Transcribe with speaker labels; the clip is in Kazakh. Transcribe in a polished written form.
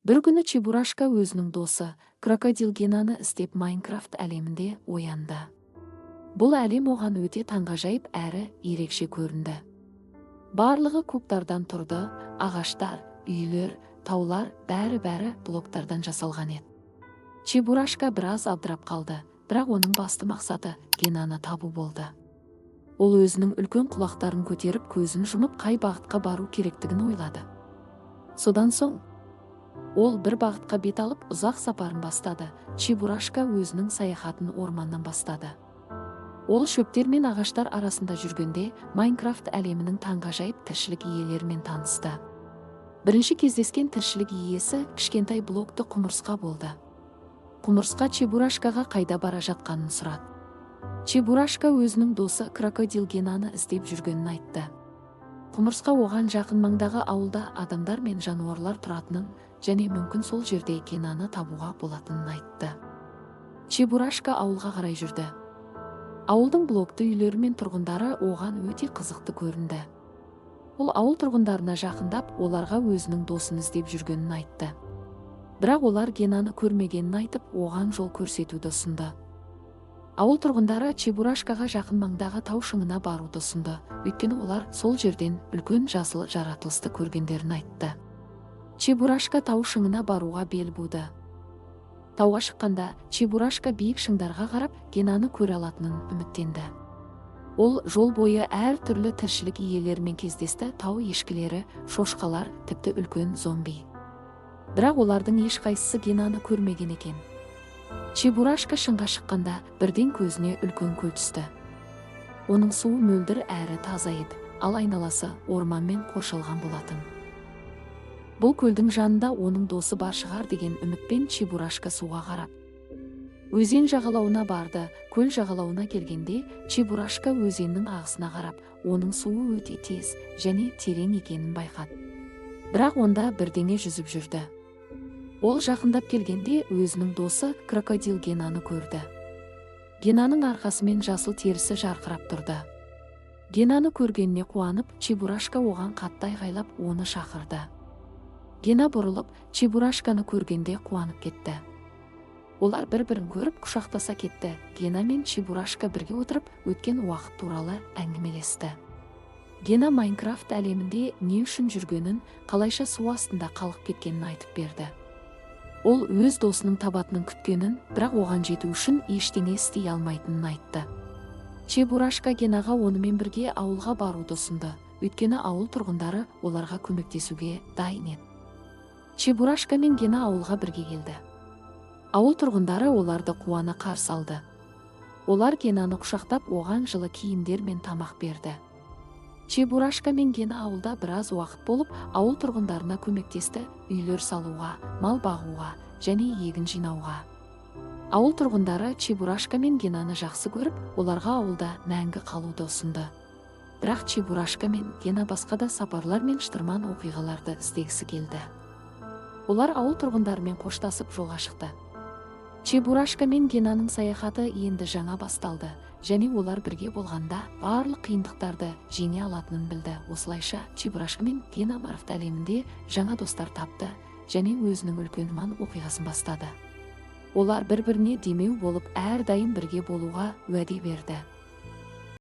Speaker 1: Бір күні Чебурашка өзінің досы, крокодил Генаны іздеп Майнкрафт әлемінде оянды. Бұл әлем оған өте таңғажайып әрі ерекше көрінді. Барлығы кубтардан тұрды, ағаштар, үйлер, таулар бәрі блоктардан жасалған еді. Чебурашка біраз абдырап қалды, бірақ оның басты мақсаты Генаны табу болды. Ол өзінің үлкен құлақтарын көтеріп көзін жұмып қай бағытқа бару керектігін ойлады. Содан соң ол бір бағытқа бет алып ұзақ сапарын бастады. Чебурашка өзінің саяхатын орманнан бастады. Ол шөптер мен ағаштар арасында жүргенде Майнкрафт әлемінің таңғажайып тіршілік иелерімен танысты. Бірінші кездескен тіршілік иесі кішкентай блокты құмырсқа болды. Құмырсқа Чебурашкаға қайда бара жатқанын сұрады. Чебурашка өзінің досы крокодил Генаны іздеп жүргенін айтты. Құмырсқа оған жақын маңдағы ауылда адамдар мен жануарлар тұратынын және мүмкін сол жерде Генаны табуға болатынын айтты. Чебурашка ауылға қарай жүрді. Ауылдың блокты үйлері мен тұрғындары оған өте қызықты көрінді. Ол ауыл тұрғындарына жақындап, оларға өзінің досын іздеп жүргенін айтты. Бірақ олар Генаны көрмегенін айтып, оған жол көрсетуді ұсынды. Ауыл тұрғындары Чебурашкаға жақын маңдағы тау шыңына баруды ұсынды, өйткені олар сол жерден үлкен жасыл жаратылысты көргендерін айтты. Чебурашка тау шыңына баруға бел буды. Тауға шыққанда Чебурашка биік шыңдарға қарап Генаны көре алатынын үміттенді. Ол жол бойы әр түрлі тіршілік иелерімен кездесті, тау ешкілері, шошқалар, тіпті үлкен зомби. Бірақ олардың ешқайсысы Генаны көрмеген екен. Чебурашка шыңға шыққанда бірден көзіне үлкен көл түсті. Оның суы мөлдір әрі таза еді, ал айналасы орманмен қоршалған болатын. Бұл көлдің жанында оның досы бар шығар деген үмітпен Чебурашка суға қарап өзен жағалауына барды. Көл жағалауына келгенде Чебурашка өзеннің ағысына қарап, оның суы өте тез және терең екенін байқады. Бірақ онда бірдеңе жүзіп жүрді. Ол жақындап келгенде өзінің досы крокодил Генаны көрді. Генаның арқасымен жасыл терісі жарқырап тұрды. Генаны көргеніне қуанып, Чебурашка оған қатты айғайлап оны шақырды. Гена бұрылып, Чебурашканы көргенде қуанып кетті. Олар бір-бірін көріп құшақтаса кетті. Гена мен Чебурашка бірге отырып, өткен уақыт туралы әңгімелесті. Гена Майнкрафт әлемінде не үшін жүргенін, қалайша су астында қалып кеткенін айтып берді. Ол өз досының табатынын күткенін, бірақ оған жету үшін ештеңе істей алмайтынын айтты. Чебурашка Генаға онымен бірге ауылға баруды ұсынды, өйткені ауыл тұрғындары оларға көмектесуге дайын еді. Чебурашка мен Гена ауылға бірге келді. Ауыл тұрғындары оларды қуана қарсы алды. Олар Генаны құшақтап, оған жылы киімдер мен тамақ берді. Чебурашка мен Гена ауылда біраз уақыт болып, ауыл тұрғындарына көмектесті, үйлер салуға, мал бағуға және егін жинауға. Ауыл тұрғындары Чебурашка мен Генаны жақсы көріп, оларға ауылда мәңгі қалуды ұсынды. Бірақ Чебурашка мен Гена басқа да сапарлар мен шытырман оқиғаларды іздегісі келді. Олар ауыл тұрғындарымен қоштасып жолға шықты. Чебурашка мен Генаның саяхаты енді жаңа басталды, және олар бірге болғанда барлық қиындықтарды жеңе алатынын білді. Осылайша Чебурашка мен Гена Майнкрафт әлемінде жаңа достар тапты және өзінің үлкен ман оқиғасын бастады. Олар бір-біріне демеу болып, әрдайым бірге болуға уәде берді.